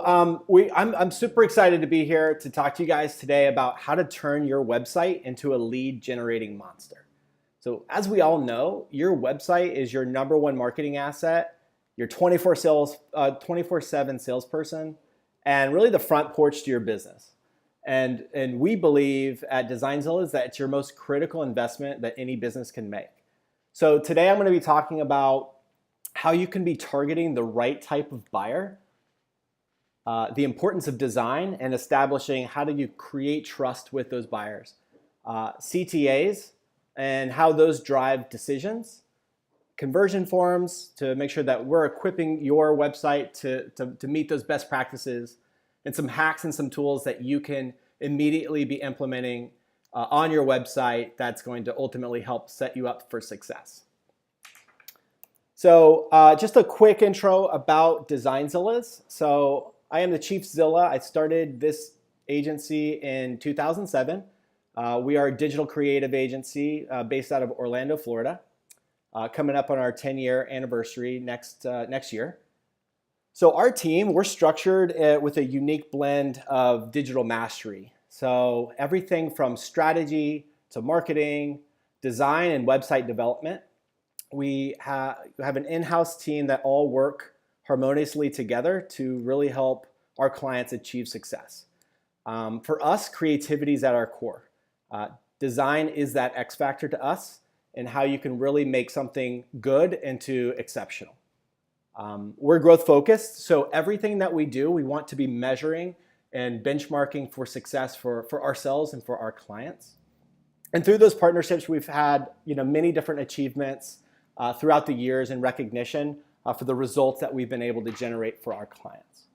I'm super excited to be here to talk to you guys today about how to turn your website into a lead generating monster. So as we all know, your website is your number one marketing asset, your 24/7 salesperson, and really the front porch to your business. And we believe at Designzilla that it's your most critical investment that any business can make. So today I'm going to be talking about how you can be targeting the right type of buyer, the importance of design, and establishing how do you create trust with those buyers, CTAs, and how those drive decisions, conversion forms to make sure that we're equipping your website to meet those best practices, and some hacks and some tools that you can immediately be implementing on your website that's going to ultimately help set you up for success. So just a quick intro about Designzillas. So I am the Chief Zilla. I started this agency in 2007. We are a digital creative agency based out of Orlando, Florida, coming up on our 10-year anniversary next year. So our team, we're structured with a unique blend of digital mastery. So everything from strategy to marketing, design, and website development. We have an in-house team that all work harmoniously together to really help our clients achieve success. For us, creativity is at our core. Design is that X factor to us and how you can really make something good into exceptional. We're growth focused, so everything that we do, we want to be measuring and benchmarking for success for ourselves and for our clients. And through those partnerships, we've had many different achievements throughout the years and recognition for the results that we've been able to generate for our clients.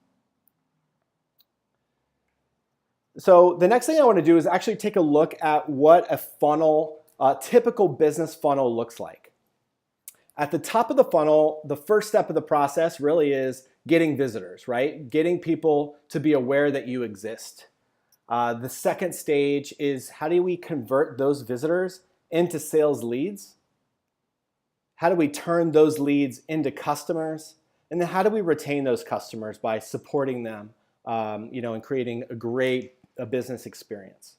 So the next thing I want to do is actually take a look at what a funnel, typical business funnel looks like. At the top of the funnel, the first step of the process really is getting visitors, right? Getting people to be aware that you exist. The second stage is how do we convert those visitors into sales leads? How do we turn those leads into customers? And then how do we retain those customers by supporting them, and creating a great business experience?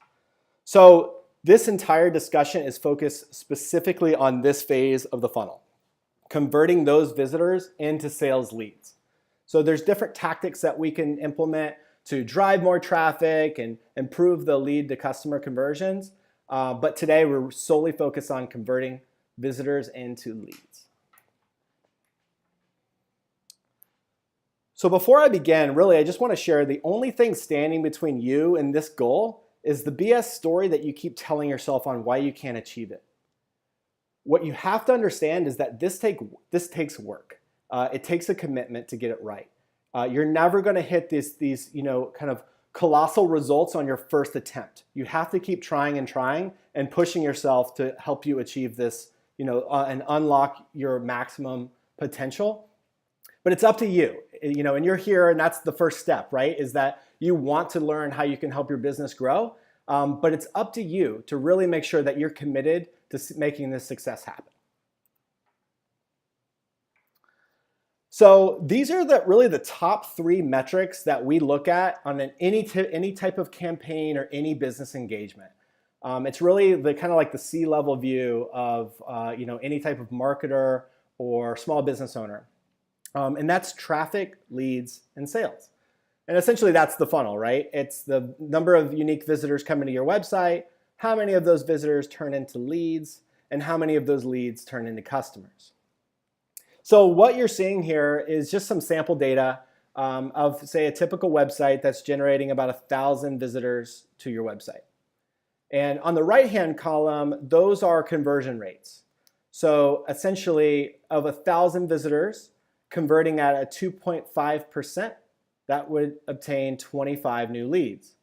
So this entire discussion is focused specifically on this phase of the funnel, converting those visitors into sales leads. So there's different tactics that we can implement to drive more traffic and improve the lead to customer conversions. But today we're solely focused on converting visitors into leads. So before I begin, really, I just want to share the only thing standing between you and this goal is the BS story that you keep telling yourself on why you can't achieve it. What you have to understand is that this takes work. It takes a commitment to get it right. You're never going to hit these kind of colossal results on your first attempt. You have to keep trying and pushing yourself to help you achieve this, and unlock your maximum potential. But it's up to you, and you're here, and that's the first step, right? Is that you want to learn how you can help your business grow, but it's up to you to really make sure that you're committed to making this success happen. So these are really the top 3 metrics that we look at on any type of campaign or any business engagement. It's really the kind of like the C-level view of any type of marketer or small business owner, and that's traffic, leads, and sales. And essentially that's the funnel, right? It's the number of unique visitors coming to your website, how many of those visitors turn into leads, and how many of those leads turn into customers. So what you're seeing here is just some sample data of, say, a typical website that's generating about 1,000 visitors to your website. And on the right-hand column, those are conversion rates. So essentially, of 1,000 visitors converting at a 2.5%, that would obtain 25 new leads.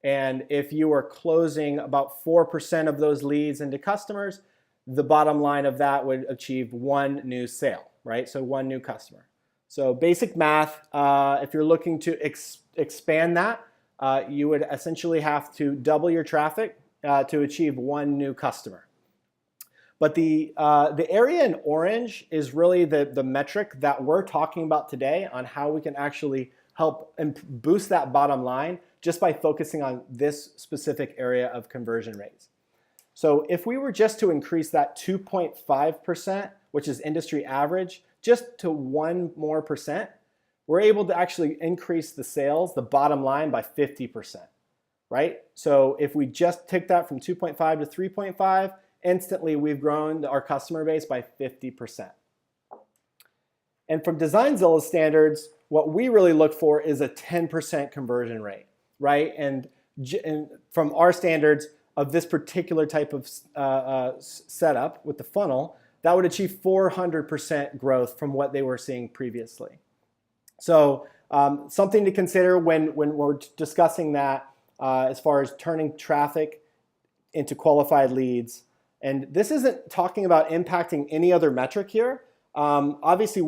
And if you are closing about 4% of those leads into customers, the bottom line of that would achieve 1 new sale, right? So 1 new customer. So basic math, if you're looking to expand that, you would essentially have to double your traffic to achieve 1 new customer. But the area in orange is really the metric that we're talking about today on how we can actually help and boost that bottom line just by focusing on this specific area of conversion rates. So if we were just to increase that 2.5%, which is industry average, just to 1 more percent, we're able to actually increase the sales, the bottom line, by 50%, right? So if we just take that from 2.5 to 3.5, instantly we've grown our customer base by 50%. And from Designzilla's standards, what we really look for is a 10% conversion rate, right? And from our standards of this particular type of setup with the funnel, that would achieve 400% growth from what they were seeing previously. So something to consider when we're discussing that as far as turning traffic into qualified leads. And this isn't talking about impacting any other metric here. Obviously,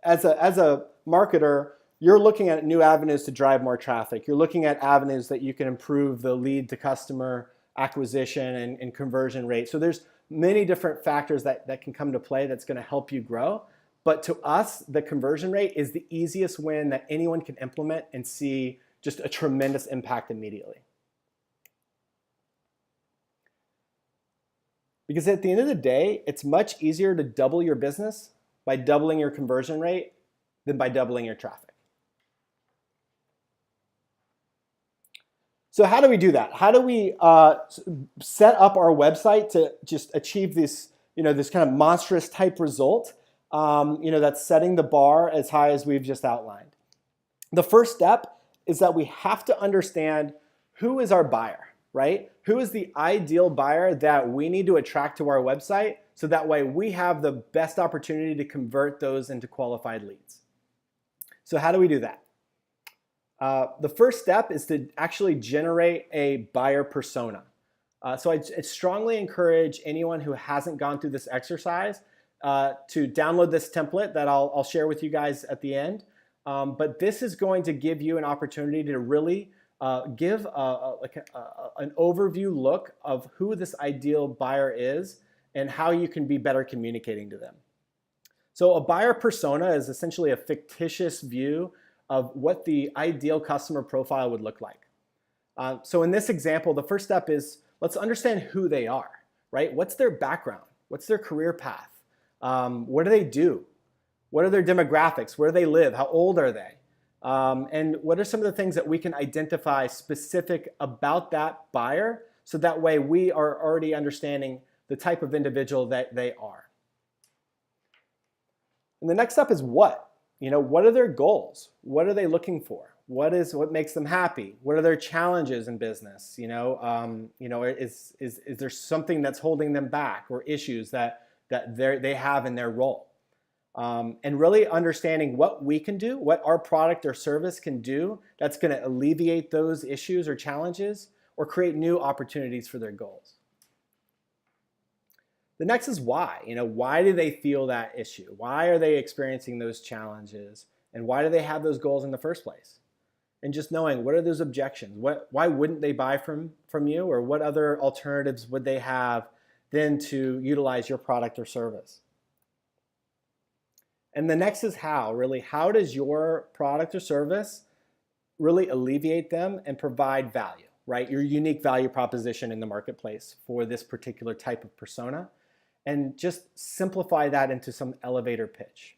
as a marketer, you're looking at new avenues to drive more traffic. You're looking at avenues that you can improve the lead to customer acquisition and conversion rate. So there's many different factors that can come to play that's going to help you grow. But to us, the conversion rate is the easiest win that anyone can implement and see just a tremendous impact immediately. Because at the end of the day, it's much easier to double your business by doubling your conversion rate than by doubling your traffic. So how do we do that? How do we set up our website to just achieve this, this kind of monstrous type result? That's setting the bar as high as we've just outlined. The first step is that we have to understand who is our buyer, right? Who is the ideal buyer that we need to attract to our website so that way we have the best opportunity to convert those into qualified leads. So how do we do that? The first step is to actually generate a buyer persona. So I strongly encourage anyone who hasn't gone through this exercise to download this template that I'll share with you guys at the end. But this is going to give you an opportunity to really give an overview look of who this ideal buyer is and how you can be better communicating to them. So a buyer persona is essentially a fictitious view of what the ideal customer profile would look like. So in this example, the first step is let's understand who they are, right? What's their background? What's their career path? What do they do? What are their demographics? Where do they live? How old are they? And what are some of the things that we can identify specific about that buyer so that way we are already understanding the type of individual that they are. And the next step is what? What are their goals? What are they looking for? What makes them happy? What are their challenges in business? Is there something that's holding them back or issues that they have in their role? And really understanding what we can do, what our product or service can do that's going to alleviate those issues or challenges or create new opportunities for their goals. The next is why. Why do they feel that issue? Why are they experiencing those challenges? And why do they have those goals in the first place? And just knowing what are those objections? Why wouldn't they buy from you? Or what other alternatives would they have then to utilize your product or service? And the next is how. Really, how does your product or service really alleviate them and provide value, right? Your unique value proposition in the marketplace for this particular type of persona. And just simplify that into some elevator pitch.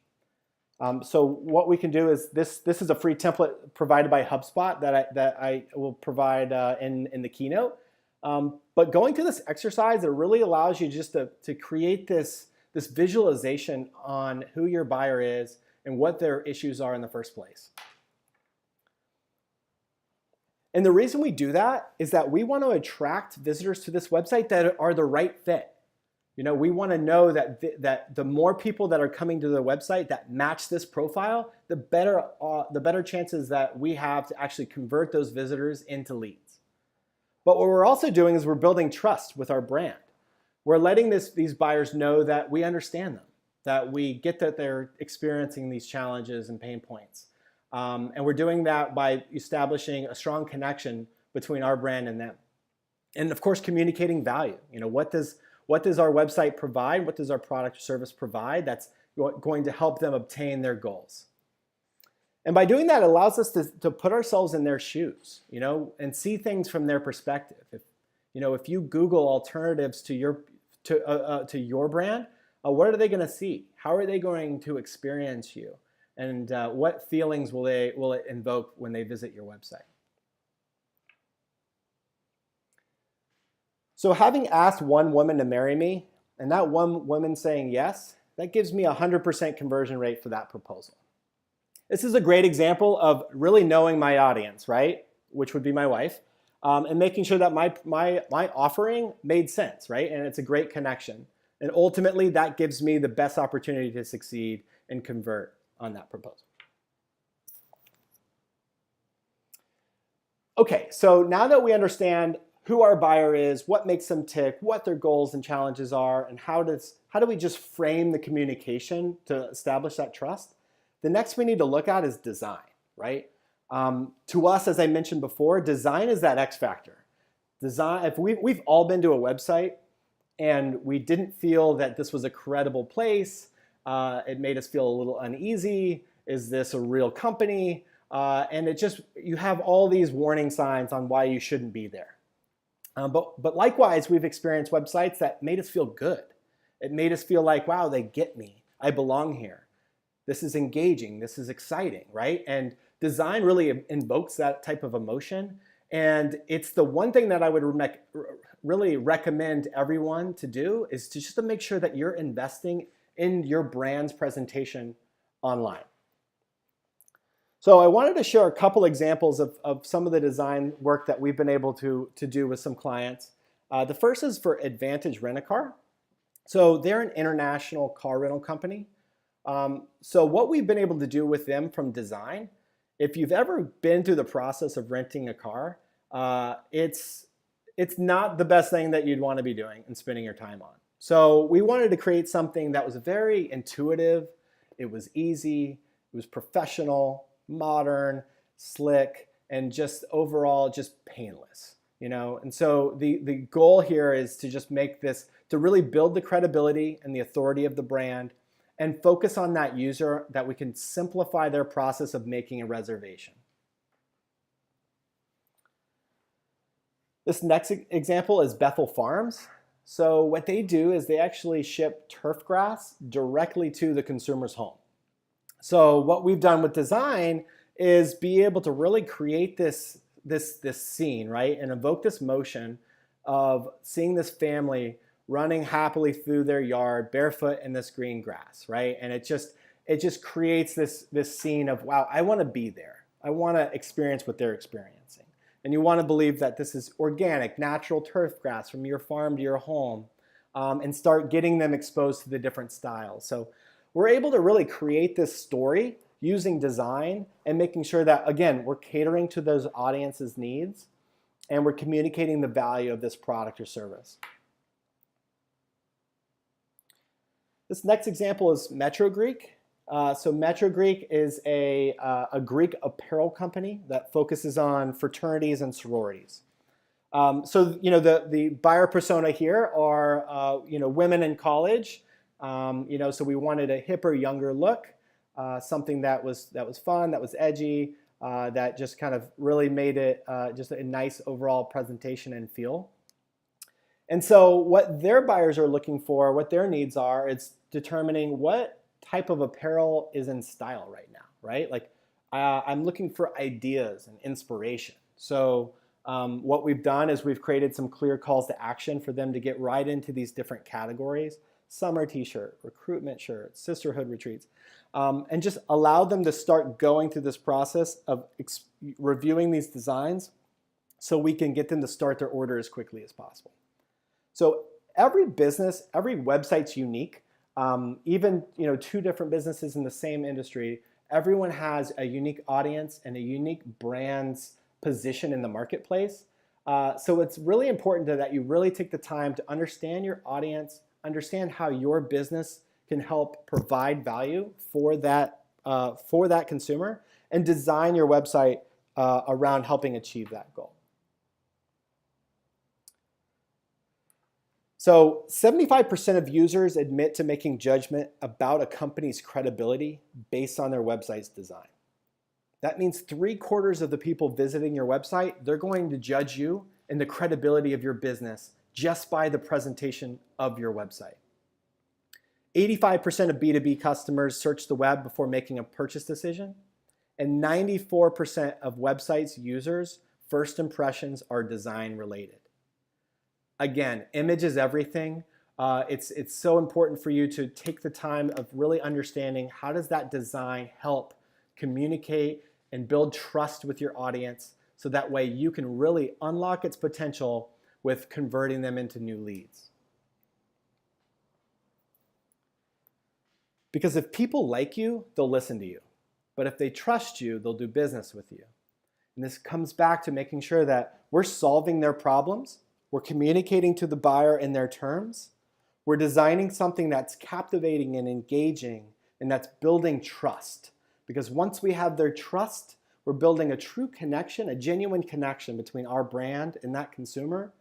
So what we can do is this is a free template provided by HubSpot that I will provide in the keynote. But going through this exercise, it really allows you just to create this visualization on who your buyer is and what their issues are in the first place. And the reason we do that is that we want to attract visitors to this website that are the right fit. We want to know that the more people that are coming to the website that match this profile, the better chances that we have to actually convert those visitors into leads. But what we're also doing is we're building trust with our brand. We're letting these buyers know that we understand them, that we get that they're experiencing these challenges and pain points. And we're doing that by establishing a strong connection between our brand and them. And of course, communicating value. What does our website provide? What does our product or service provide that's going to help them obtain their goals? And by doing that, it allows us to put ourselves in their shoes, and see things from their perspective. If you Google alternatives to your brand, what are they going to see? How are they going to experience you? And what feelings will it invoke when they visit your website? So having asked one woman to marry me, and that one woman saying yes, that gives me a 100% conversion rate for that proposal. This is a great example of really knowing my audience, right? Which would be my wife, and making sure that my offering made sense, right? And it's a great connection. And ultimately, that gives me the best opportunity to succeed and convert on that proposal. Okay, so now that we understand who our buyer is, what makes them tick, what their goals and challenges are, and how do we just frame the communication to establish that trust, the next we need to look at is design, right? To us, as I mentioned before, design is that X factor. Design. If we've all been to a website and we didn't feel that this was a credible place, it made us feel a little uneasy. Is this a real company? And you have all these warning signs on why you shouldn't be there. But likewise, we've experienced websites that made us feel good. It made us feel like, wow, they get me. I belong here. This is engaging. This is exciting, right? And design really invokes that type of emotion. And it's the one thing that I would really recommend everyone to do is to make sure that you're investing in your brand's presentation online. So I wanted to share a couple examples of some of the design work that we've been able to do with some clients. The first is for Advantage Rent-A-Car. So they're an international car rental company. So what we've been able to do with them from design, if you've ever been through the process of renting a car, it's not the best thing that you'd want to be doing and spending your time on. So we wanted to create something that was very intuitive, it was easy, it was professional, modern, slick, and just overall just painless, And so the goal here is to just make this, to really build the credibility and the authority of the brand and focus on that user, that we can simplify their process of making a reservation. This next example is Bethel Farms. So what they do is they actually ship turf grass directly to the consumer's home. So what we've done with design is be able to really create this scene, right? And evoke this motion of seeing this family running happily through their yard barefoot in this green grass, right? And it just creates this scene of, wow, I want to be there. I want to experience what they're experiencing. And you want to believe that this is organic, natural turf grass from your farm to your home, and start getting them exposed to the different styles. So we're able to really create this story using design and making sure that, again, we're catering to those audiences' needs and we're communicating the value of this product or service. This next example is Metro Greek. So Metro Greek is a Greek apparel company that focuses on fraternities and sororities. So the buyer persona here are women in college. So we wanted a hipper, younger look, something that was fun, that was edgy, that just kind of really made it just a nice overall presentation and feel. And so what their buyers are looking for, what their needs are, it's determining what type of apparel is in style right now, right? Like I'm looking for ideas and inspiration. So what we've done is we've created some clear calls to action for them to get right into these different categories: summer t-shirt, recruitment shirts, sisterhood retreats, and just allow them to start going through this process of reviewing these designs so we can get them to start their order as quickly as possible. So every business, every website's unique. Even two different businesses in the same industry, everyone has a unique audience and a unique brand's position in the marketplace. So it's really important that you really take the time to understand your audience, understand how your business can help provide value for that consumer, and design your website around helping achieve that goal. So 75% of users admit to making judgment about a company's credibility based on their website's design. That means 3/4 of the people visiting your website, they're going to judge you and the credibility of your business just by the presentation of your website. 85% of B2B customers search the web before making a purchase decision, and 94% of websites users' first impressions are design related. Again, image is everything. It's so important for you to take the time of really understanding how does that design help communicate and build trust with your audience, so that way you can really unlock its potential with converting them into new leads. Because if people like you, they'll listen to you. But if they trust you, they'll do business with you. And this comes back to making sure that we're solving their problems, we're communicating to the buyer in their terms, we're designing something that's captivating and engaging, and that's building trust. Because once we have their trust, we're building a true connection, a genuine connection between our brand and that consumer.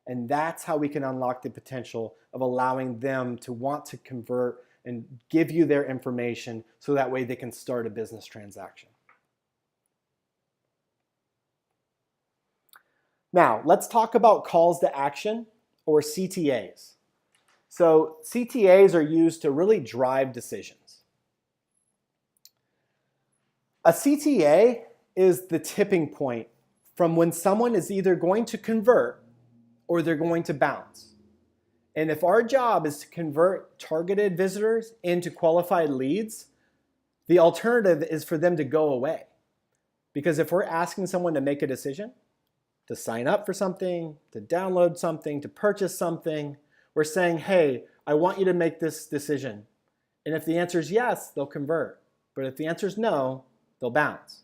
And that's how we can unlock the potential of allowing them to want to convert and give you their information so that way they can start a business transaction. Now, let's talk about calls to action, or CTAs. So CTAs are used to really drive decisions. A CTA is the tipping point from when someone is either going to convert or they're going to bounce. And if our job is to convert targeted visitors into qualified leads, the alternative is for them to go away. Because if we're asking someone to make a decision, to sign up for something, to download something, to purchase something, we're saying, hey, I want you to make this decision. And if the answer is yes, they'll convert. But if the answer is no, they'll bounce.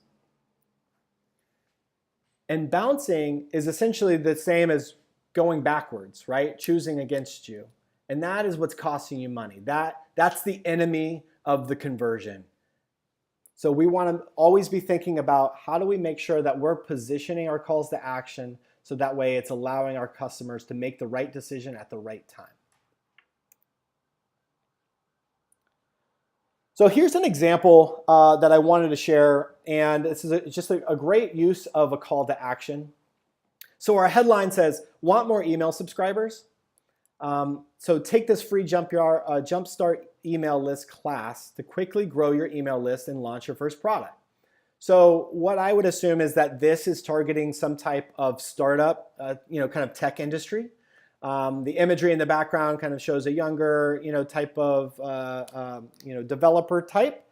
And bouncing is essentially the same as going backwards, right? Choosing against you. And that is what's costing you money. That's the enemy of the conversion. So we want to always be thinking about how do we make sure that we're positioning our calls to action so that way it's allowing our customers to make the right decision at the right time. So here's an example that I wanted to share, and this is just a great use of a call to action. So our headline says, want more email subscribers? So take this free Jumpstart email list class to quickly grow your email list and launch your first product. So what I would assume is that this is targeting some type of startup, kind of tech industry. The imagery in the background kind of shows a younger, type of, developer type.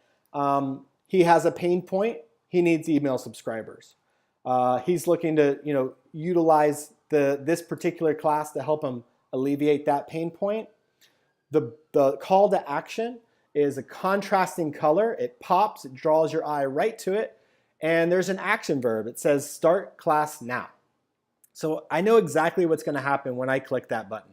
He has a pain point. He needs email subscribers. He's looking to, utilize this particular class to help him alleviate that pain point. The call to action is a contrasting color. It pops, it draws your eye right to it, and there's an action verb. It says start class now. So I know exactly what's going to happen when I click that button.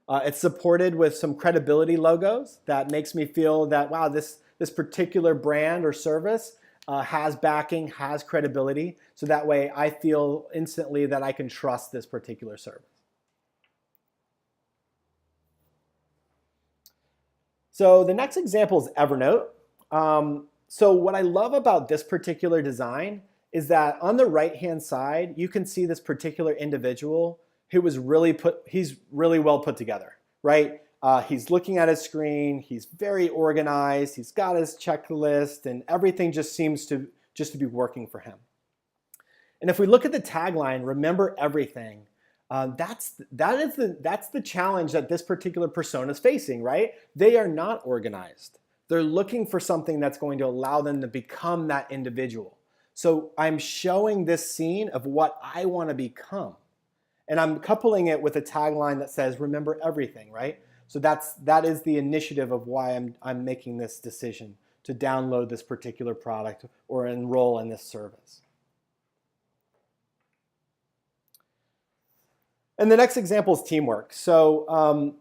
It's supported with some credibility logos that makes me feel that, wow, this particular brand or service has backing, has credibility. So that way I feel instantly that I can trust this particular service. So the next example is Evernote. So what I love about this particular design is that on the right-hand side, you can see this particular individual who was he's really well put together, right? He's looking at his screen, he's very organized, he's got his checklist, and everything just seems to be working for him. And if we look at the tagline, remember everything, that's the challenge that this particular persona is facing, right? They are not organized. They're looking for something that's going to allow them to become that individual. So I'm showing this scene of what I want to become. And I'm coupling it with a tagline that says, remember everything, right? So that is the initiative of why I'm making this decision to download this particular product or enroll in this service. And the next example is teamwork. So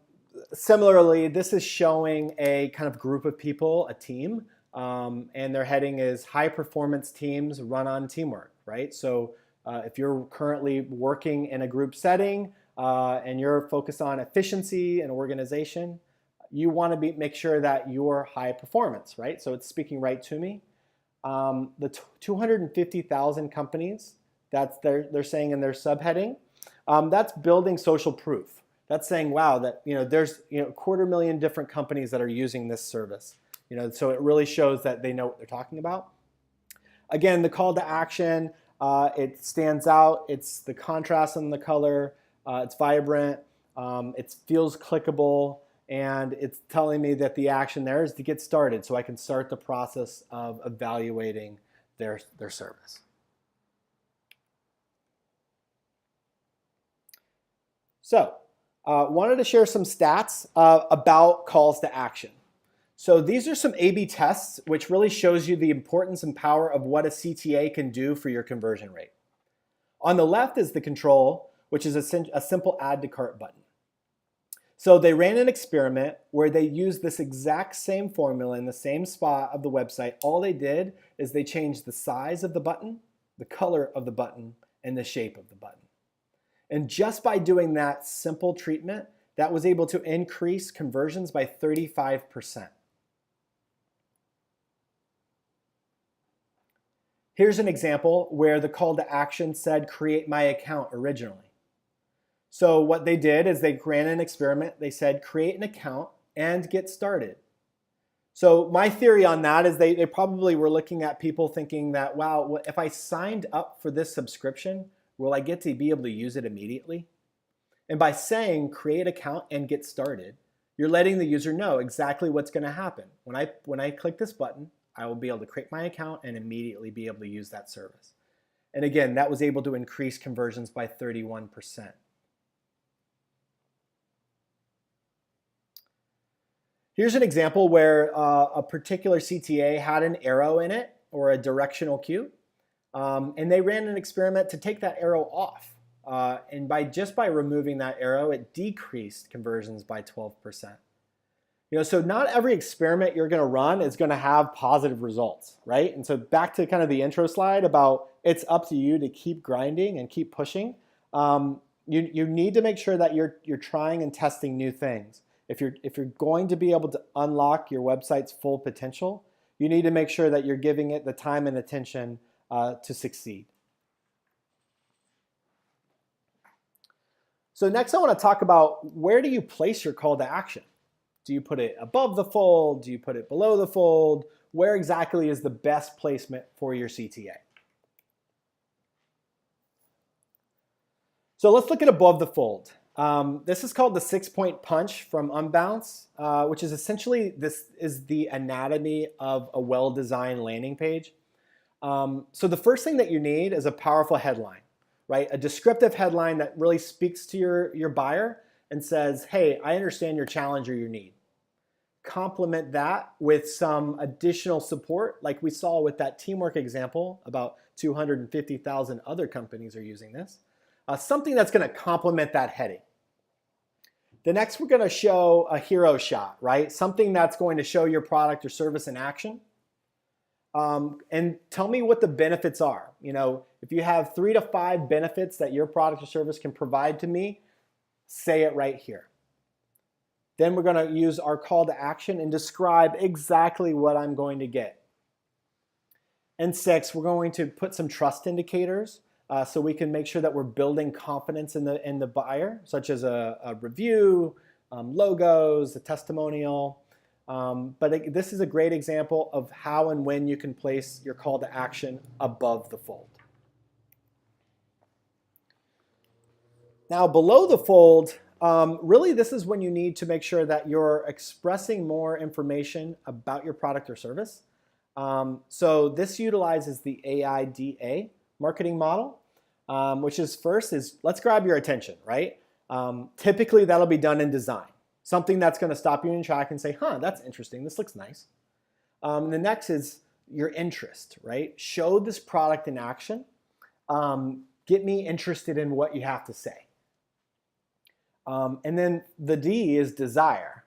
similarly, this is showing a kind of group of people, a team, and their heading is high performance teams run on teamwork, right? So if you're currently working in a group setting and you're focused on efficiency and organization, you want to make sure that you're high performance, right? So it's speaking right to me. The 250,000 companies that's they're saying in their subheading, that's building social proof. That's saying, wow, that there's 250,000 different companies that are using this service. So it really shows that they know what they're talking about. Again, the call to action, it stands out. It's the contrast in the color. It's vibrant. It feels clickable. And it's telling me that the action there is to get started so I can start the process of evaluating their service. So wanted to share some stats about calls to action. So these are some A/B tests, which really shows you the importance and power of what a CTA can do for your conversion rate. On the left is the control, which is a simple add to cart button. So they ran an experiment where they used this exact same formula in the same spot of the website. All they did is they changed the size of the button, the color of the button, and the shape of the button. And just by doing that simple treatment, that was able to increase conversions by 35%. Here's an example where the call to action said, create my account originally. So what they did is they ran an experiment. They said, create an account and get started. So my theory on that is they probably were looking at people thinking that, wow, if I signed up for this subscription, will I get to be able to use it immediately? And by saying create account and get started, you're letting the user know exactly what's going to happen. When I click this button, I will be able to create my account and immediately be able to use that service. And again, that was able to increase conversions by 31%. Here's an example where a particular CTA had an arrow in it or a directional cue, and they ran an experiment to take that arrow off. And just by removing that arrow, it decreased conversions by 12%. So not every experiment you're going to run is going to have positive results, right? And so back to kind of the intro slide about it's up to you to keep grinding and keep pushing. You need to make sure that you're trying and testing new things. If you're going to be able to unlock your website's full potential, you need to make sure that you're giving it the time and attention to succeed. So next I want to talk about where do you place your call to action? Do you put it above the fold? Do you put it below the fold? Where exactly is the best placement for your CTA? So let's look at above the fold. This is called the 6-point punch from Unbounce, which is essentially, this is the anatomy of a well-designed landing page. So the first thing that you need is a powerful headline, right? A descriptive headline that really speaks to your buyer and says, hey, I understand your challenge or your need. Complement that with some additional support, like we saw with that teamwork example. About 250,000 other companies are using this. Something that's going to complement that heading. The next, we're going to show a hero shot, right? Something that's going to show your product or service in action. And tell me what the benefits are. If you have 3 to 5 benefits that your product or service can provide to me, say it right here. Then we're going to use our call to action and describe exactly what I'm going to get. And 6, we're going to put some trust indicators so we can make sure that we're building confidence in the buyer, such as a review, logos, a testimonial. But this is a great example of how and when you can place your call to action above the fold. Now, below the fold, really this is when you need to make sure that you're expressing more information about your product or service. So this utilizes the AIDA marketing model, which is first is let's grab your attention, right? Typically that'll be done in design. Something that's going to stop you in track and say, huh, that's interesting, this looks nice. The next is your interest, right? Show this product in action. Get me interested in what you have to say. And then the D is desire,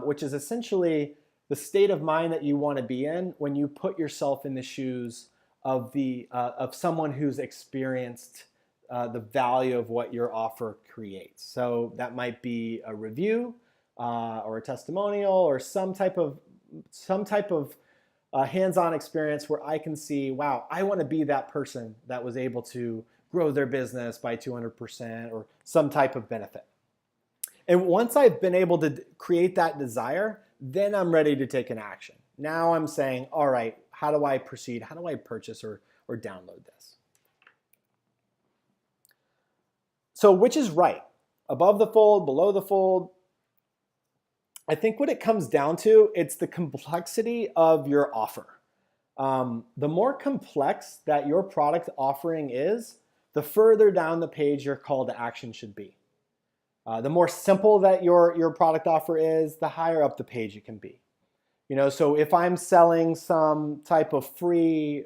which is essentially the state of mind that you want to be in when you put yourself in the shoes of someone who's experienced the value of what your offer creates. So that might be a review or a testimonial or some type of hands-on experience where I can see, wow, I want to be that person that was able to grow their business by 200% or some type of benefit. And once I've been able to create that desire, then I'm ready to take an action. Now I'm saying, all right, how do I proceed? How do I purchase or download this? So which is right? Above the fold, below the fold? I think what it comes down to, it's the complexity of your offer. The more complex that your product offering is, the further down the page your call to action should be. The more simple that your product offer is, the higher up the page it can be. So if I'm selling some type of free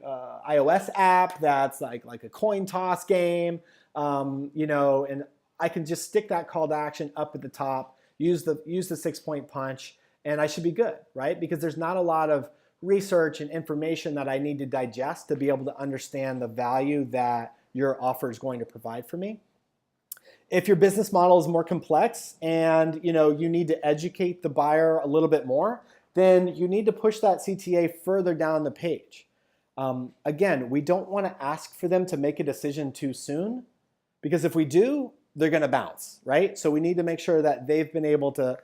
iOS app that's like a coin toss game, and I can just stick that call to action up at the top, use the 6-point punch, and I should be good, right? Because there's not a lot of research and information that I need to digest to be able to understand the value that your offer is going to provide for me. If your business model is more complex and you need to educate the buyer a little bit more, then you need to push that CTA further down the page. Again, we don't want to ask for them to make a decision too soon, because if we do, they're going to bounce, right? So we need to make sure that they've been able to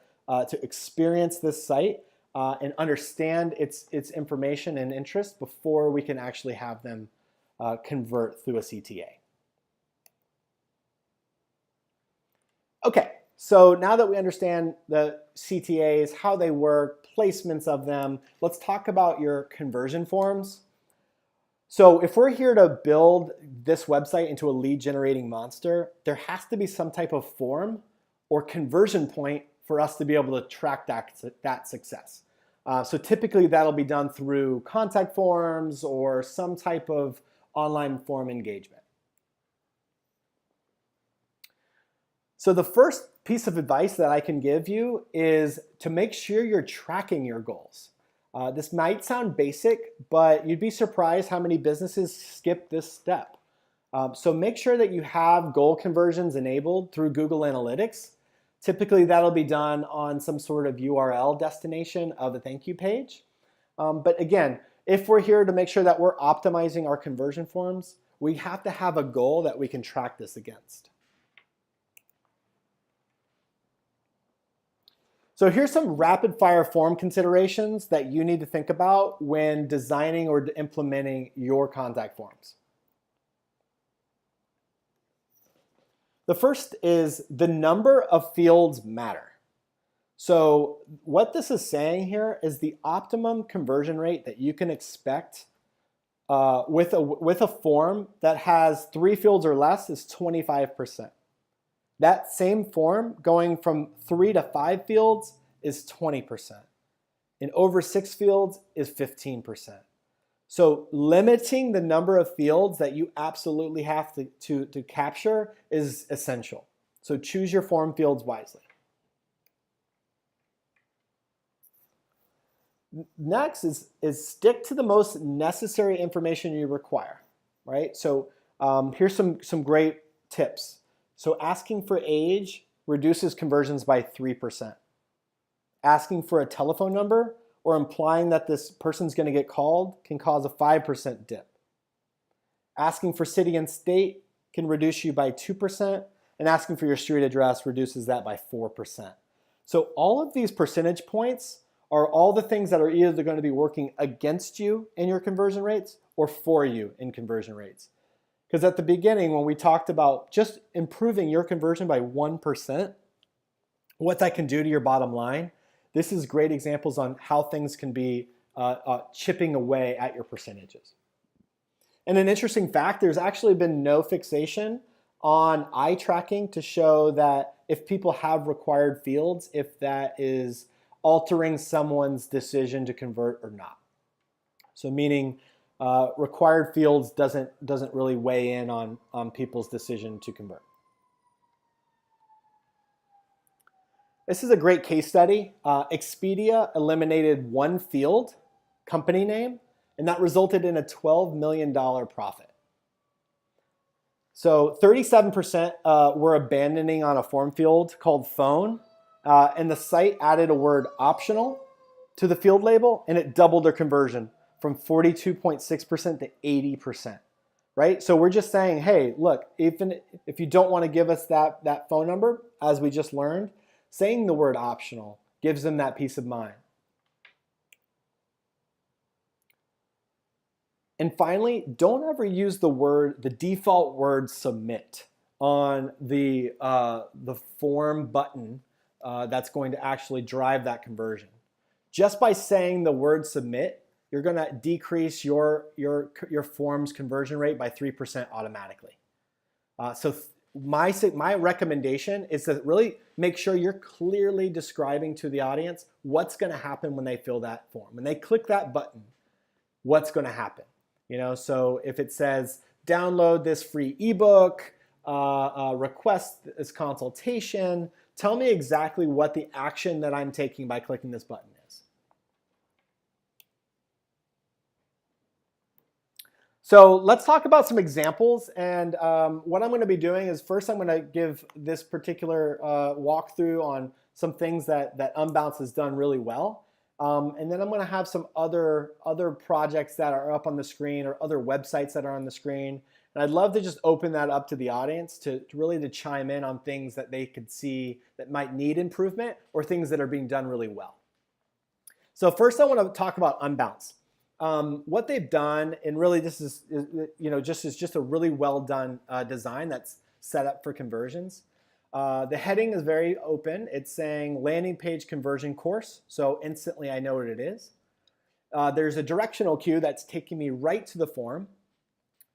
experience this site and understand its information and interest before we can actually have them convert through a CTA. Okay, so now that we understand the CTAs, how they work, placements of them, let's talk about your conversion forms. So if we're here to build this website into a lead generating monster, there has to be some type of form or conversion point for us to be able to track that success. So typically that'll be done through contact forms or some type of online form engagement. So the first piece of advice that I can give you is to make sure you're tracking your goals. This might sound basic, but you'd be surprised how many businesses skip this step. So make sure that you have goal conversions enabled through Google Analytics. Typically that'll be done on some sort of URL destination of a thank you page. But again, if we're here to make sure that we're optimizing our conversion forms, we have to have a goal that we can track this against. So here's some rapid fire form considerations that you need to think about when designing or implementing your contact forms. The first is the number of fields matter. So what this is saying here is the optimum conversion rate that you can expect with a form that has 3 fields or less is 25%. That same form going from 3 to 5 fields is 20%. And over 6 fields is 15%. So limiting the number of fields that you absolutely have to capture is essential. So choose your form fields wisely. Next is stick to the most necessary information you require, right? So here's some great tips. So asking for age reduces conversions by 3%. Asking for a telephone number or implying that this person's going to get called can cause a 5% dip. Asking for city and state can reduce you by 2%, and asking for your street address reduces that by 4%. So all of these percentage points are all the things that are either going to be working against you in your conversion rates or for you in conversion rates. Because at the beginning, when we talked about just improving your conversion by 1%, what that can do to your bottom line, this is great examples on how things can be chipping away at your percentages. And an interesting fact, there's actually been no fixation on eye tracking to show that if people have required fields, if that is altering someone's decision to convert or not. So meaning required fields doesn't really weigh in on people's decision to convert. This is a great case study. Expedia eliminated 1 field, company name, and that resulted in a $12 million profit. So 37% were abandoning on a form field called phone, and the site added a word optional to the field label, and it doubled their conversion from 42.6% to 80%, right? So we're just saying, hey, look, even if you don't want to give us that phone number, as we just learned, saying the word optional gives them that peace of mind. And finally, don't ever use the default word submit on the form button that's going to actually drive that conversion. Just by saying the word submit, you're going to decrease your form's conversion rate by 3% automatically. So my recommendation is to really make sure you're clearly describing to the audience what's going to happen when they fill that form. When they click that button, what's going to happen? So if it says download this free ebook, request this consultation, tell me exactly what the action that I'm taking by clicking this button is. So let's talk about some examples. And what I'm going to be doing is first I'm going to give this particular walkthrough on some things that Unbounce has done really well. And then I'm going to have some other projects that are up on the screen or other websites that are on the screen. And I'd love to just open that up to the audience to really chime in on things that they could see that might need improvement or things that are being done really well. So first I want to talk about Unbounce. What they've done, and really this is just a really well done design that's set up for conversions. The heading is very open. It's saying landing page conversion course. So instantly I know what it is. There's a directional cue that's taking me right to the form.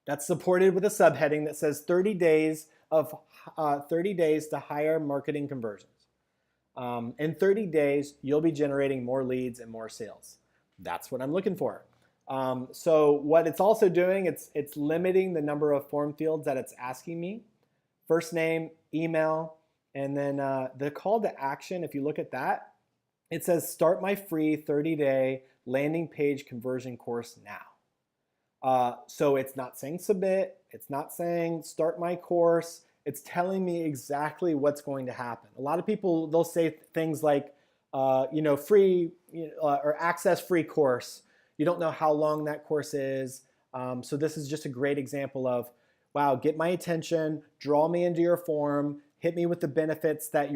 That's supported with a subheading that says 30 days to higher marketing conversions. In 30 days, you'll be generating more leads and more sales. That's what I'm looking for. So what it's also doing, it's limiting the number of form fields that it's asking me. First name, email, and then the call to action, if you look at that, it says start my free 30-day landing page conversion course now. So it's not saying submit, it's not saying start my course, it's telling me exactly what's going to happen. A lot of people, they'll say things like, free or access free course. You don't know how long that course is. So this is just a great example of, wow, get my attention, draw me into your form, hit me with the benefits that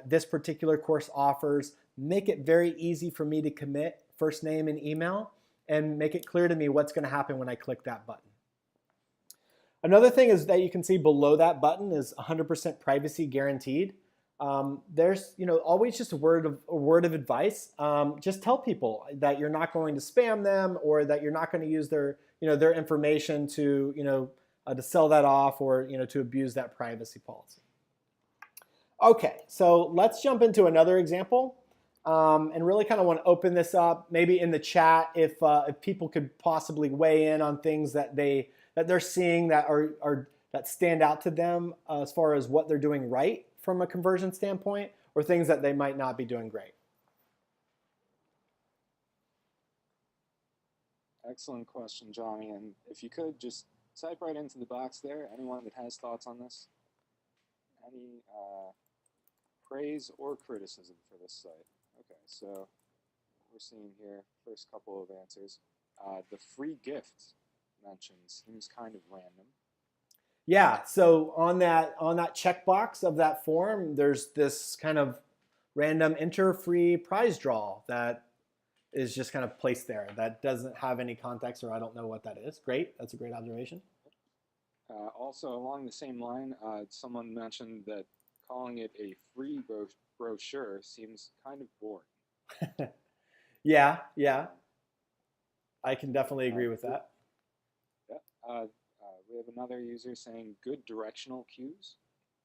this particular course offers, make it very easy for me to commit, first name and email, and make it clear to me what's going to happen when I click that button. Another thing is that you can see below that button is 100% privacy guaranteed. There's always just a word of advice. Just tell people that you're not going to spam them or that you're not going to use their information to sell that off or to abuse that privacy policy. Okay, so let's jump into another example and really kind of want to open this up. Maybe in the chat, if people could possibly weigh in on things that they're seeing that that stand out to them as far as what they're doing right from a conversion standpoint, or things that they might not be doing great. Excellent question, Johnny. And if you could just type right into the box there, anyone that has thoughts on this, any praise or criticism for this site. Okay, so we're seeing here, first couple of answers. The free gift mentioned seems kind of random. Yeah, so on that checkbox of that form, there's this kind of random enter free prize draw that is just kind of placed there. That doesn't have any context, or I don't know what that is. Great, that's a great observation. Also, along the same line, someone mentioned that calling it a free brochure seems kind of boring. Yeah, I can definitely agree with that. Yeah. We have another user saying good directional cues.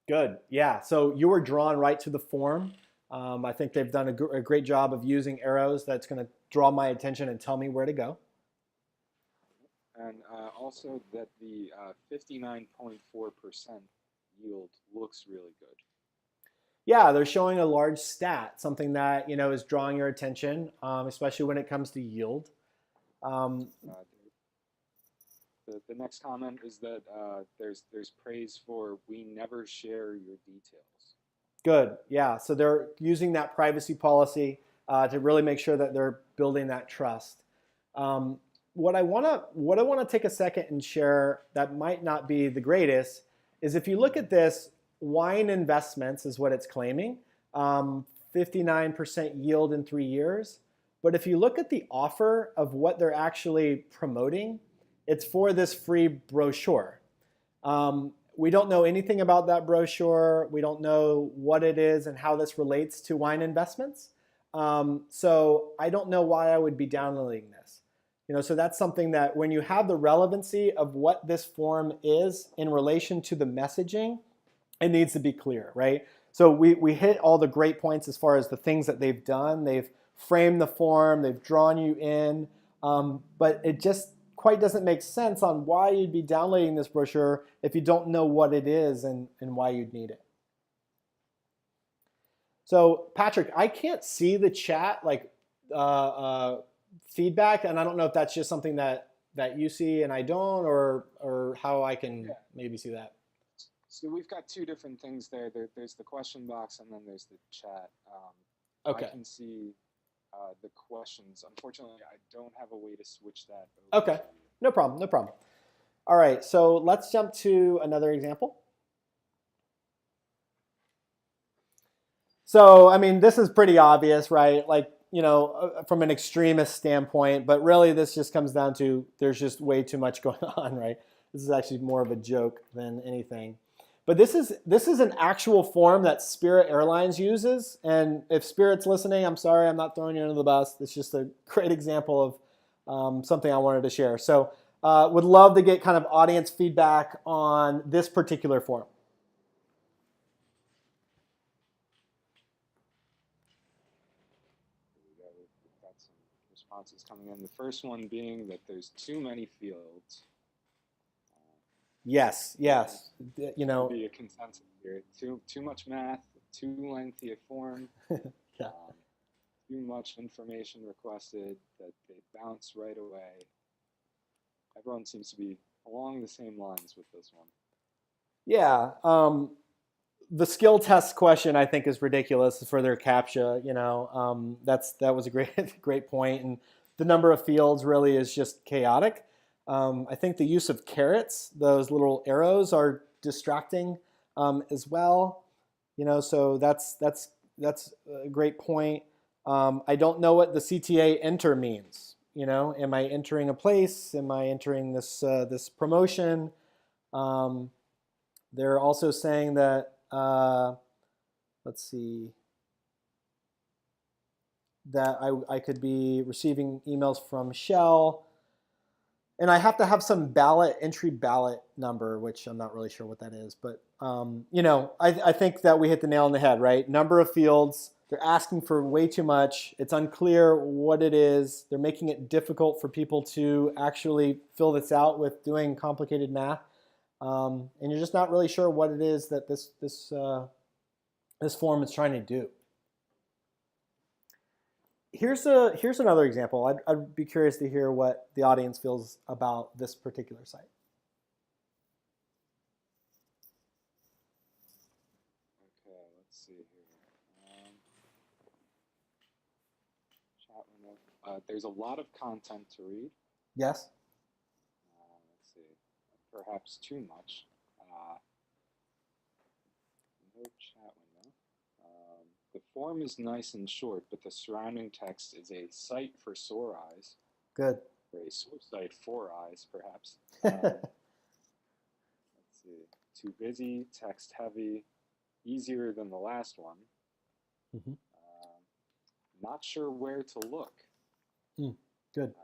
Good, yeah. So you were drawn right to the form. I think they've done a great job of using arrows that's going to draw my attention and tell me where to go. And also that the 59.4% yield looks really good. Yeah, they're showing a large stat, something that is drawing your attention, especially when it comes to yield. The next comment is that there's praise for we never share your details. Good, yeah. So they're using that privacy policy to really make sure that they're building that trust. what I want to take a second and share that might not be the greatest is if you look at this, wine investments is what it's claiming, 59% yield in 3 years. But if you look at the offer of what they're actually promoting, it's for this free brochure. We don't know anything about that brochure. We don't know what it is and how this relates to wine investments. So I don't know why I would be downloading this. So that's something that when you have the relevancy of what this form is in relation to the messaging, it needs to be clear, right? So we hit all the great points as far as the things that they've done. They've framed the form, they've drawn you in, but it just quite doesn't make sense on why you'd be downloading this brochure if you don't know what it is and why you'd need it. So Patrick, I can't see the chat feedback, and I don't know if that's just something that you see and I don't, or how I can maybe see that. So we've got two different things there. There's the question box and then there's the chat. Okay. I can see the questions. Unfortunately, I don't have a way to switch that over. Okay, no problem, no problem. All right, so let's jump to another example. So, I mean, this is pretty obvious, right? Like, from an extremist standpoint, but really this just comes down to there's just way too much going on, right? This is actually more of a joke than anything. But this is an actual form that Spirit Airlines uses. And if Spirit's listening, I'm sorry, I'm not throwing you under the bus. It's just a great example of something I wanted to share. So would love to get kind of audience feedback on this particular form. We've got some responses coming in. The first one being that there's too many fields. Yes. Be a consensus here. Too much math, too lengthy a form. Yeah. Too much information requested that they bounce right away. Everyone seems to be along the same lines with this one. Yeah. The skill test question I think is ridiculous for their CAPTCHA. That was a great point, and the number of fields really is just chaotic. I think the use of carets, those little arrows, are distracting as well. So that's a great point. I don't know what the CTA enter means. Am I entering a place? Am I entering this promotion? They're also saying that let's see, that I could be receiving emails from Shell. And I have to have some entry ballot number, which I'm not really sure what that is. But, I think that we hit the nail on the head, right? Number of fields. They're asking for way too much. It's unclear what it is. They're making it difficult for people to actually fill this out with doing complicated math. And you're just not really sure what it is that this form is trying to do. Here's another example. I'd be curious to hear what the audience feels about this particular site. Okay, let's see here. Chat window. There's a lot of content to read. Yes. Let's see. Perhaps too much. No chat window. The form is nice and short, but the surrounding text is a sight for sore eyes. Good. Or a sore sight for eyes, perhaps. Let's see. Too busy, text heavy, easier than the last one. Mm-hmm. Not sure where to look. Good.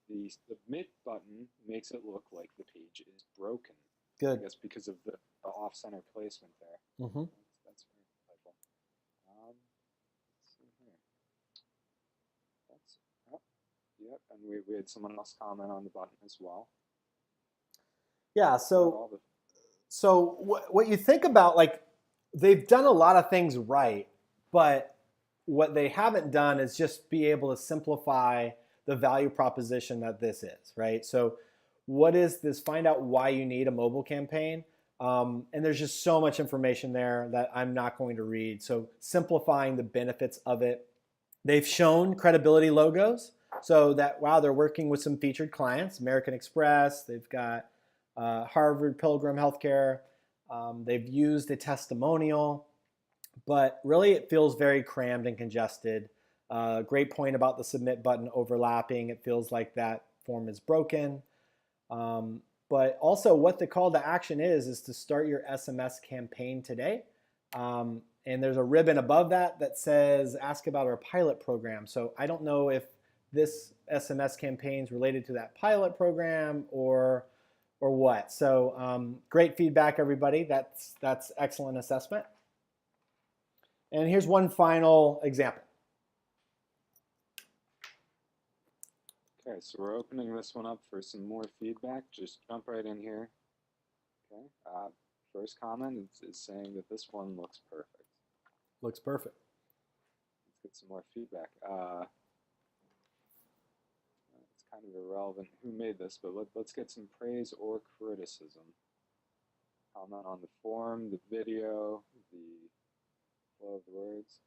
The submit button makes it look like the page is broken. Good. I guess because of the off-center placement there. Mm-hmm. That's very insightful. Let's see here. Yep, and we had someone else comment on the button as well. Yeah, so what you think about, like, they've done a lot of things right, but what they haven't done is just be able to simplify the value proposition that this is, right? So what is this? Find out why you need a mobile campaign. And there's just so much information there that I'm not going to read. So simplifying the benefits of it. They've shown credibility logos. So that, wow, they're working with some featured clients, American Express, they've got Harvard Pilgrim Healthcare, they've used a testimonial, but really it feels very crammed and congested. Great point about the submit button overlapping. It feels like that form is broken. But also what the call to action is to start your SMS campaign today. And there's a ribbon above that that says ask about our pilot program. So I don't know if this SMS campaign is related to that pilot program or what. So great feedback, everybody. That's excellent assessment. And here's one final example. Okay, so we're opening this one up for some more feedback. Just jump right in here. Okay, first comment is saying that this one looks perfect. Looks perfect. Let's get some more feedback. It's kind of irrelevant who made this, but let's get some praise or criticism. Comment on the form, the video, the flow of the words.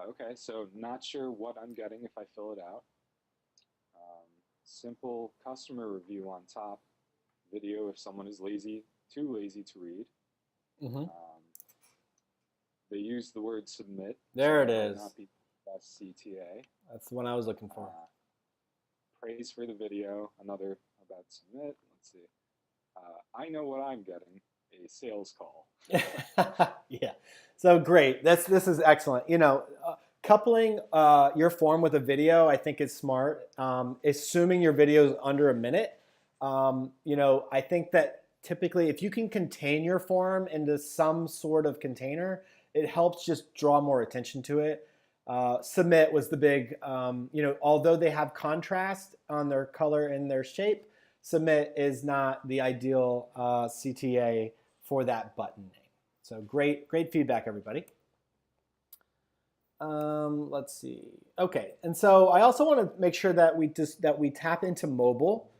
Okay, so not sure what I'm getting if I fill it out. Simple customer review on top. Video if someone is too lazy to read. Mm-hmm. They use the word submit. There so it is. Not be best CTA. That's the one I was looking for. Praise for the video. Another about submit. Let's see. I know what I'm getting. A sales call. Yeah. So great. This is excellent. Coupling your form with a video, I think is smart. Assuming your video is under a minute. I think that typically if you can contain your form into some sort of container, it helps just draw more attention to it. Submit was the big, although they have contrast on their color and their shape, submit is not the ideal CTA for that button name. So great feedback, everybody. Let's see. Okay, and so I also want to make sure that we tap into mobile.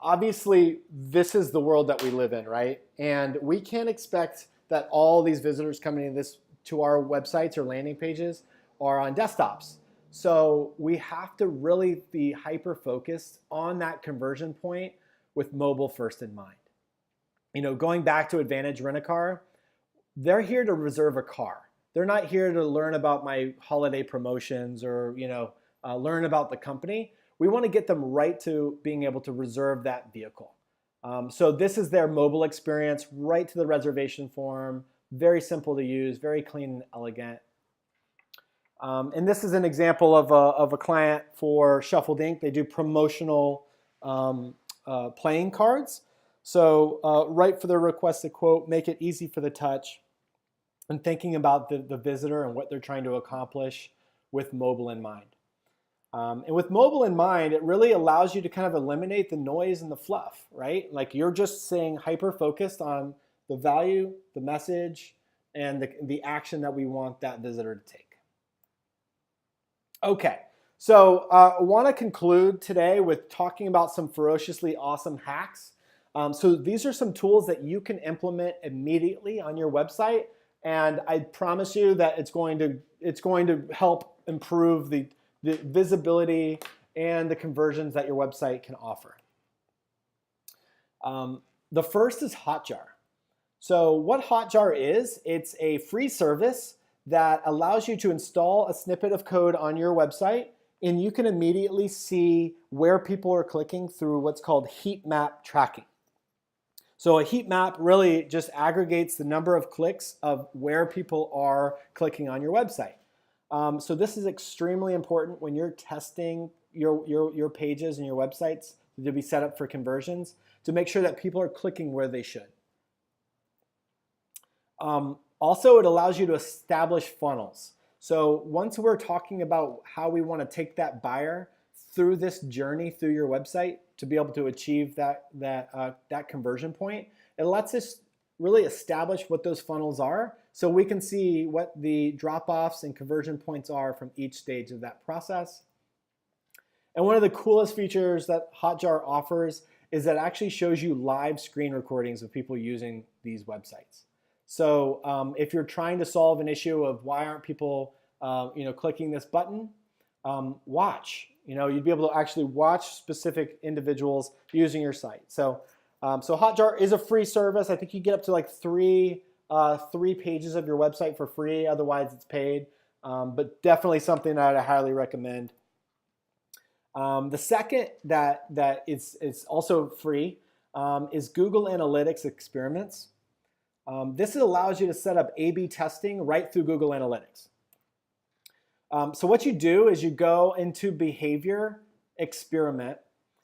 Obviously this is the world that we live in, right? And we can't expect that all these visitors coming to our websites or landing pages are on desktops. So we have to really be hyper focused on that conversion point with mobile first in mind. Going back to Advantage Rent-A-Car, they're here to reserve a car. They're not here to learn about my holiday promotions or learn about the company. We want to get them right to being able to reserve that vehicle. So this is their mobile experience, right to the reservation form. Very simple to use, very clean and elegant. And this is an example of a client for Shuffled Ink. They do promotional playing cards. So right for their requested quote, make it easy for the touch, and thinking about the visitor and what they're trying to accomplish with mobile in mind. And with mobile in mind, it really allows you to kind of eliminate the noise and the fluff, right? Like you're just staying hyper-focused on the value, the message, and the action that we want that visitor to take. Okay, so I want to conclude today with talking about some ferociously awesome hacks. So these are some tools that you can implement immediately on your website, and I promise you that it's going to help improve the visibility and the conversions that your website can offer. The first is Hotjar. So what Hotjar is, it's a free service that allows you to install a snippet of code on your website, and you can immediately see where people are clicking through what's called heat map tracking. So a heat map really just aggregates the number of clicks of where people are clicking on your website. So this is extremely important when you're testing your pages and your websites to be set up for conversions, to make sure that people are clicking where they should. Also, it allows you to establish funnels. So once we're talking about how we want to take that buyer through this journey through your website to be able to achieve that conversion point, it lets us really establish what those funnels are so we can see what the drop-offs and conversion points are from each stage of that process. And one of the coolest features that Hotjar offers is that it actually shows you live screen recordings of people using these websites. So if you're trying to solve an issue of why aren't people clicking this button, watch. You'd be able to actually watch specific individuals using your site. So Hotjar is a free service. I think you get up to like three pages of your website for free. Otherwise, it's paid. But definitely something that I highly recommend. The second that it's also free is Google Analytics Experiments. This allows you to set up A/B testing right through Google Analytics. So what you do is you go into Behavior Experiment,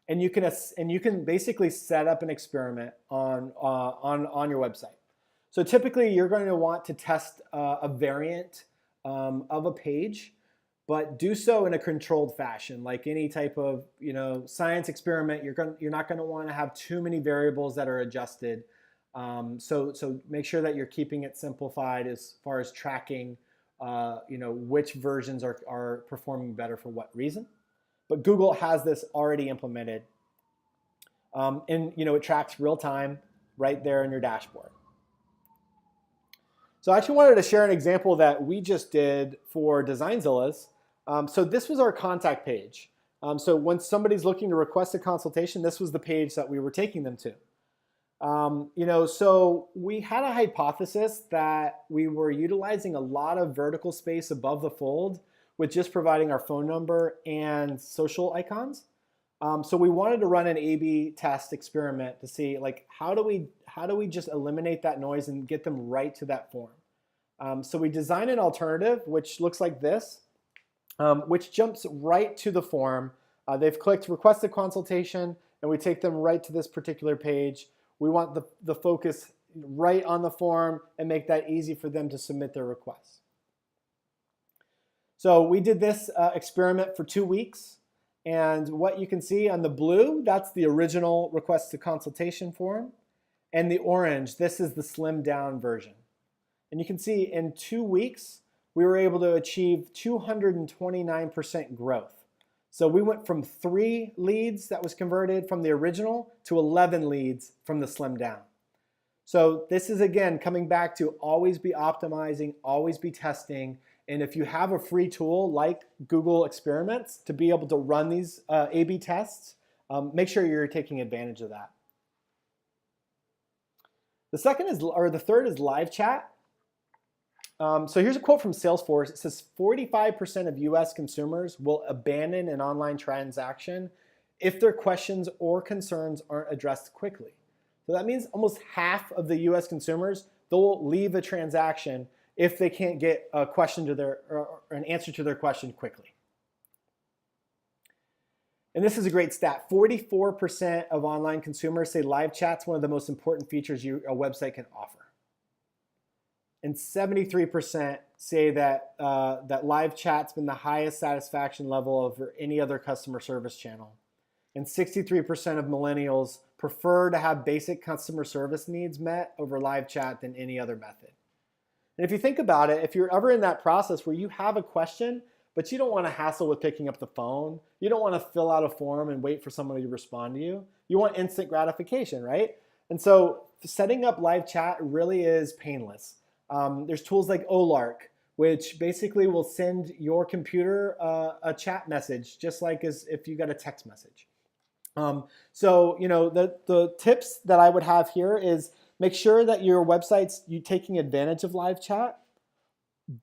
and you can basically set up an experiment on your website. So typically, you're going to want to test a variant of a page, but do so in a controlled fashion. Like any type of science experiment, you're not going to want to have too many variables that are adjusted. So make sure that you're keeping it simplified as far as tracking which versions are performing better for what reason. But Google has this already implemented, and it tracks real time right there in your dashboard. So I actually wanted to share an example that we just did for Designzilla's. So this was our contact page. So when somebody's looking to request a consultation, this was the page that we were taking them to. So we had a hypothesis that we were utilizing a lot of vertical space above the fold with just providing our phone number and social icons. So we wanted to run an A/B test experiment to see how do we just eliminate that noise and get them right to that form. So we designed an alternative which looks like this, which jumps right to the form. They've clicked request a consultation, and we take them right to this particular page. We want the focus right on the form and make that easy for them to submit their requests. So we did this experiment for 2 weeks. And what you can see on the blue, that's the original request to consultation form. And the orange, this is the slimmed down version. And you can see in 2 weeks, we were able to achieve 229% growth. So we went from 3 leads that was converted from the original to 11 leads from the slimmed down. So this is, again, coming back to always be optimizing, always be testing. And if you have a free tool like Google Experiments to be able to run these A/B tests, make sure you're taking advantage of that. The third is live chat. So here's a quote from Salesforce. It says 45% of US consumers will abandon an online transaction if their questions or concerns aren't addressed quickly. So that means almost half of the US consumers, they'll leave a transaction if they can't get a question to or an answer to their question quickly. And this is a great stat. 44% of online consumers say live chat's one of the most important features a website can offer. And 73% say that live chat's been the highest satisfaction level over any other customer service channel. And 63% of millennials prefer to have basic customer service needs met over live chat than any other method. And if you think about it, if you're ever in that process where you have a question, but you don't want to hassle with picking up the phone, you don't want to fill out a form and wait for somebody to respond to you, you want instant gratification, right? And so setting up live chat really is painless. There's tools like Olark, which basically will send your computer a chat message, just like as if you got a text message. So the tips that I would have here is make sure that your website's taking advantage of live chat,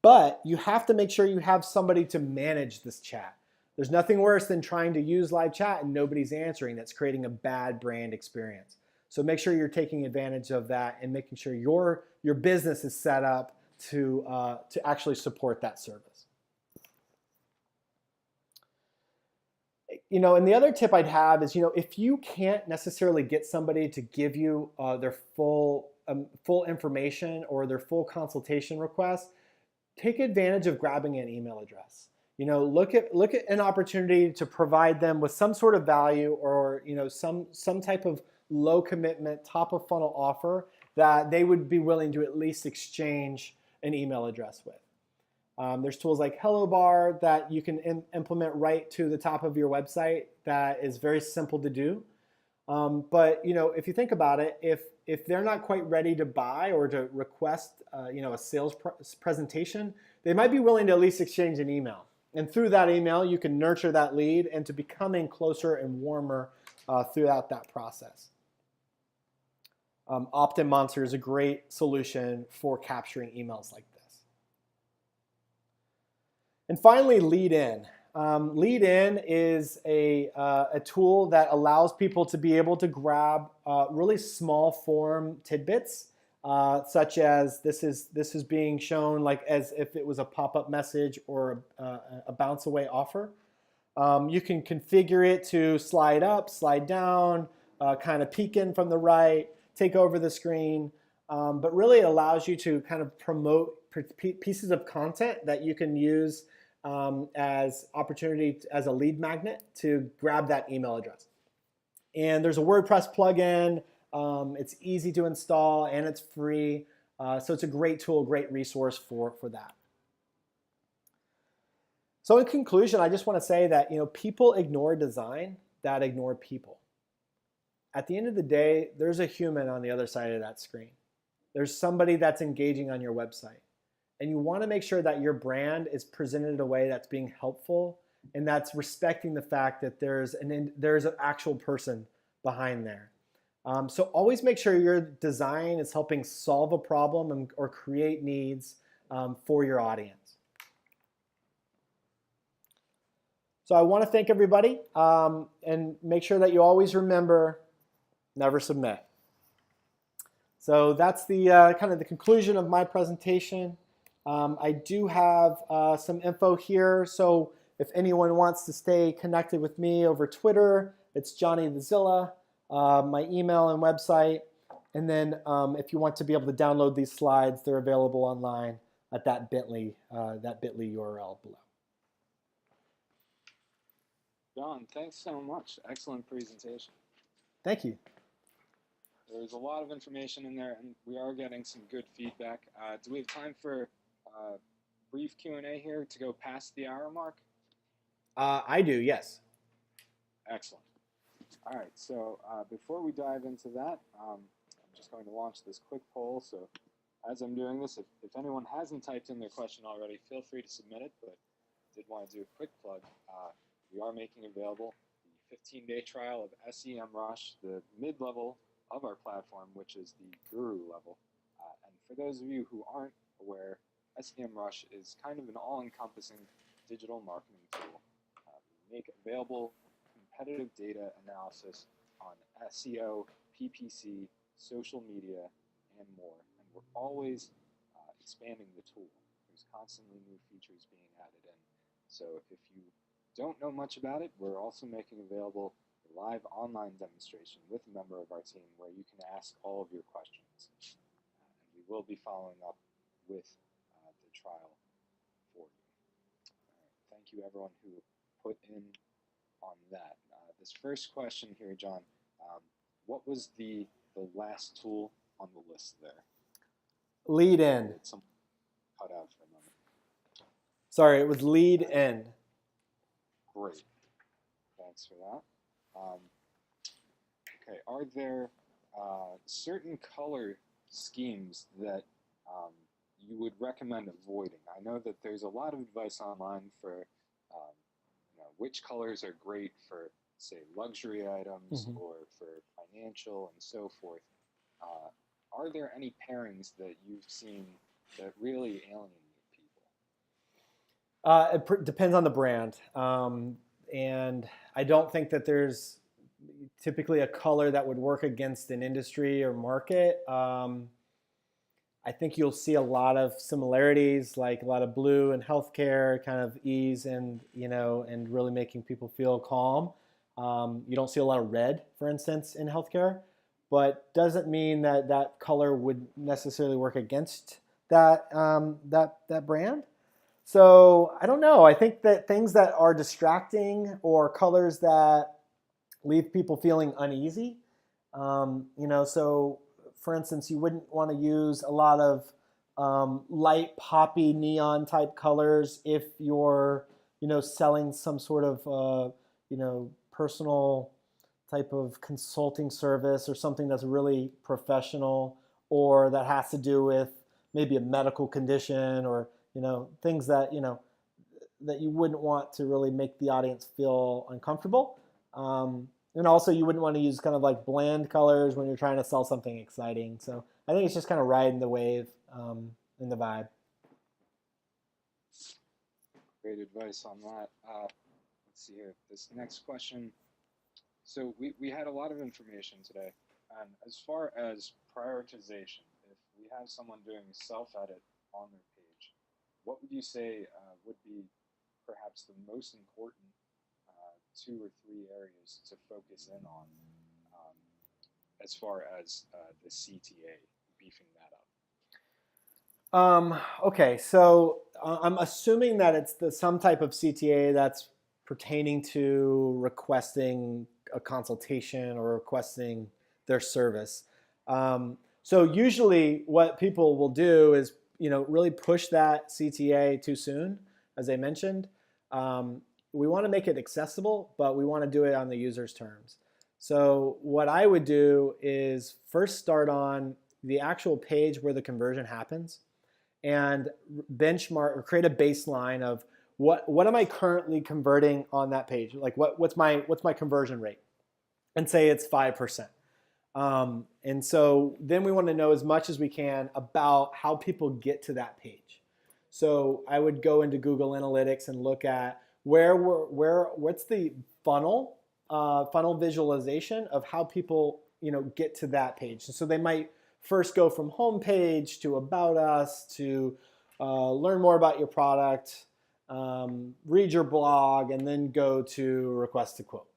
but you have to make sure you have somebody to manage this chat. There's nothing worse than trying to use live chat and nobody's answering. That's creating a bad brand experience. So make sure you're taking advantage of that and making sure your business is set up to actually support that service. And the other tip I'd have is, if you can't necessarily get somebody to give you their full information or their full consultation request, take advantage of grabbing an email address. Look at an opportunity to provide them with some sort of value or some type of low commitment, top of funnel offer that they would be willing to at least exchange an email address with. There's tools like HelloBar that you can implement right to the top of your website that is very simple to do. But if you think about it, if they're not quite ready to buy or to request a sales presentation, they might be willing to at least exchange an email. And through that email, you can nurture that lead into becoming closer and warmer throughout that process. Opt-in Monster is a great solution for capturing emails like this. And finally, Lead In. Lead In is a tool that allows people to be able to grab really small form tidbits, such as this is being shown like as if it was a pop-up message or a bounce away offer. You can configure it to slide up, slide down, kind of peek in from the right, take over the screen, but really allows you to kind of promote pieces of content that you can use as opportunity as a lead magnet to grab that email address. And there's a WordPress plugin. It's easy to install and it's free. So it's a great tool, great resource for that. So in conclusion, I just want to say that people ignore design that ignore people. At the end of the day, there's a human on the other side of that screen. There's somebody that's engaging on your website. And you want to make sure that your brand is presented in a way that's being helpful and that's respecting the fact that there's an actual person behind there. So always make sure your design is helping solve a problem or create needs for your audience. So I want to thank everybody and make sure that you always remember, never submit. So that's the kind of the conclusion of my presentation. I do have some info here, so if anyone wants to stay connected with me over Twitter, it's Johnny the Zilla, my email and website, and then if you want to be able to download these slides, they're available online at that bit.ly URL below. John, thanks so much. Excellent presentation. Thank you. There's a lot of information in there, and we are getting some good feedback. Do we have time for brief Q&A here to go past the hour mark? I do, yes. Excellent. All right, so before we dive into that, I'm just going to launch this quick poll. So as I'm doing this, if anyone hasn't typed in their question already, feel free to submit it, but I did want to do a quick plug. We are making available the 15-day trial of SEMrush, the mid-level of our platform, which is the guru level. And for those of you who aren't aware, SEMrush is kind of an all-encompassing digital marketing tool. We make available competitive data analysis on SEO, PPC, social media, and more. And we're always expanding the tool. There's constantly new features being added in. So if you don't know much about it, we're also making available a live online demonstration with a member of our team where you can ask all of your questions. And we will be following up with the trial for you. All right. Thank you, everyone who put in on that. This first question here, John, what was the last tool on the list there? Lead In. Some cut out for a moment. Sorry, it was Lead In. Great. Thanks for that. Okay, are there certain color schemes that you would recommend avoiding? I know that there's a lot of advice online for which colors are great for, say, luxury items or for financial and so forth. Are there any pairings that you've seen that really alienate people? It depends on the brand. And I don't think that there's typically a color that would work against an industry or market. I think you'll see a lot of similarities, like a lot of blue in healthcare, kind of ease and and really making people feel calm. You don't see a lot of red, for instance, in healthcare, but doesn't mean that that color would necessarily work against that that brand. So I don't know. I think that things that are distracting or colors that leave people feeling uneasy, so for instance, you wouldn't want to use a lot of light poppy neon type colors if you're, selling some sort of, personal type of consulting service or something that's really professional or that has to do with maybe a medical condition or, things that, that you wouldn't want to really make the audience feel uncomfortable. And also, you wouldn't want to use kind of like bland colors when you're trying to sell something exciting. So I think it's just kind of riding the wave in the vibe. Great advice on that. Let's see here. This next question. So we had a lot of information today. And as far as prioritization, if we have someone doing self-edit on their page, what would you say would be perhaps the most important 2 or 3 areas to focus in on as far as the CTA, beefing that up? Okay, so I'm assuming that it's some type of CTA that's pertaining to requesting a consultation or requesting their service. So usually what people will do is, really push that CTA too soon, as I mentioned. We want to make it accessible, but we want to do it on the user's terms. So what I would do is first start on the actual page where the conversion happens and benchmark or create a baseline of what am I currently converting on that page? Like what's my conversion rate? And say it's 5%. And so then we want to know as much as we can about how people get to that page. So I would go into Google Analytics and look at what's the funnel visualization of how people get to that page. So they might first go from home page to about us to learn more about your product, read your blog, and then go to request a quote.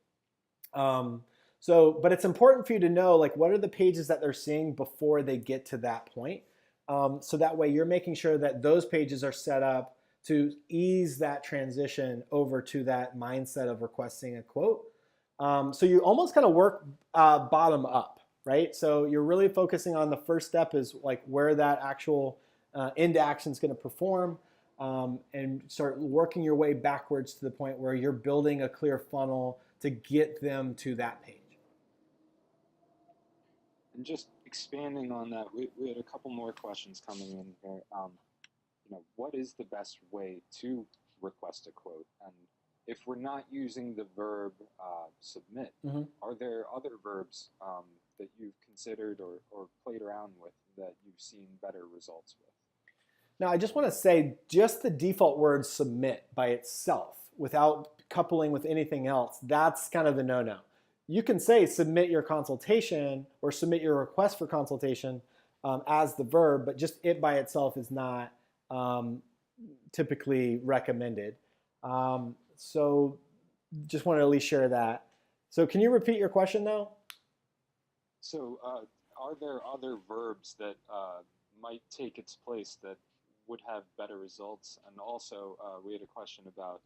But it's important for you to know what are the pages that they're seeing before they get to that point. So that way you're making sure that those pages are set up to ease that transition over to that mindset of requesting a quote. So you almost kind of work bottom up, right? So you're really focusing on the first step is where that actual end action is going to perform, and start working your way backwards to the point where you're building a clear funnel to get them to that page. And just expanding on that, we had a couple more questions coming in here. What is the best way to request a quote? And if we're not using the verb submit, are there other verbs that you've considered or played around with that you've seen better results with? Now, I just want to say just the default word submit by itself without coupling with anything else, that's kind of the no-no. You can say submit your consultation or submit your request for consultation as the verb, but just it by itself is not typically recommended. So just want to at least share that. So can you repeat your question now? So are there other verbs that might take its place that would have better results? And also we had a question about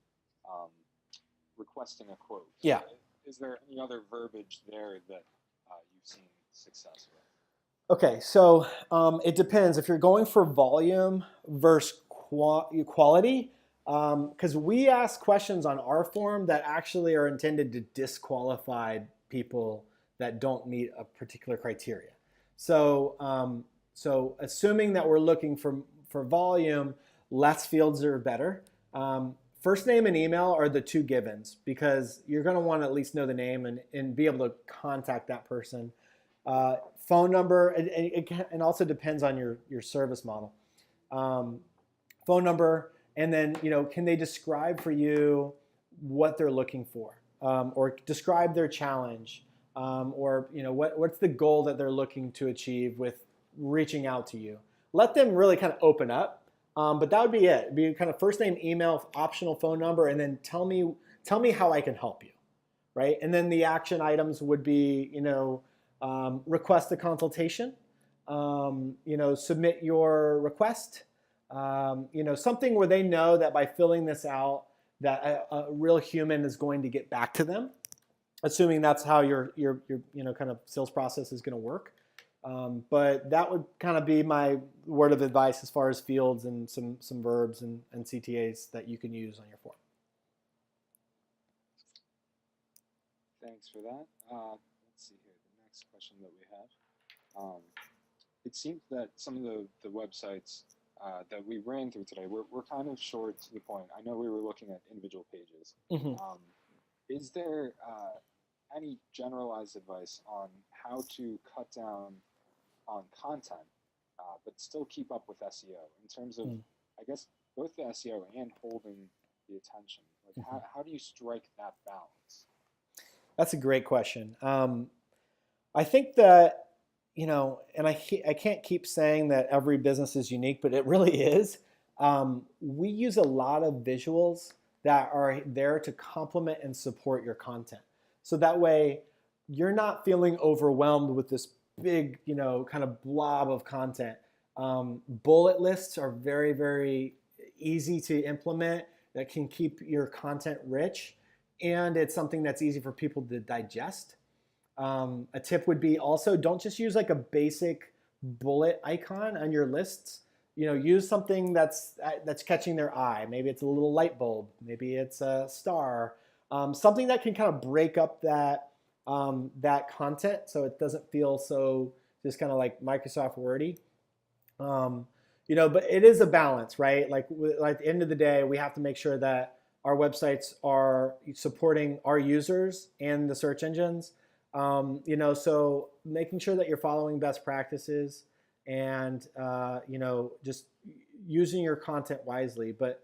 requesting a quote. Yeah. Is there any other verbiage there that you've seen success with? Okay, so it depends. If you're going for volume versus quality, because we ask questions on our form that actually are intended to disqualify people that don't meet a particular criteria. So, assuming that we're looking for volume, less fields are better. First name and email are the 2 givens because you're going to want to at least know the name and be able to contact that person. Phone number, and also depends on your service model. Phone number, and then can they describe for you what they're looking for, or describe their challenge, or what's the goal that they're looking to achieve with reaching out to you. Let them really kind of open up. But that would be it. It'd be kind of first name, email, optional phone number, and then tell me how I can help you, right? And then the action items would be, request a consultation, submit your request, something where they know that by filling this out, that a real human is going to get back to them, assuming that's how your kind of sales process is going to work. But that would kind of be my word of advice as far as fields and some verbs and CTAs that you can use on your form. Thanks for that. Let's see here, the next question that we have. It seems that some of the websites that we ran through today, we're kind of short to the point. I know we were looking at individual pages. Mhm. Is there any generalized advice on how to cut down on content, but still keep up with SEO in terms of, I guess, both the SEO and holding the attention? Like, how do you strike that balance? That's a great question. I think that, and I can't keep saying that every business is unique, but it really is. We use a lot of visuals that are there to complement and support your content. So that way you're not feeling overwhelmed with this big, kind of blob of content. Bullet lists are very, very easy to implement that can keep your content rich. And it's something that's easy for people to digest. A tip would be also don't just use like a basic bullet icon on your lists. Use something that's catching their eye. Maybe it's a little light bulb. Maybe it's a star. Something that can kind of break up that content so it doesn't feel so just kind of like Microsoft Wordy. But it is a balance, right? Like at the end of the day, we have to make sure that our websites are supporting our users and the search engines. So making sure that you're following best practices and, just using your content wisely. But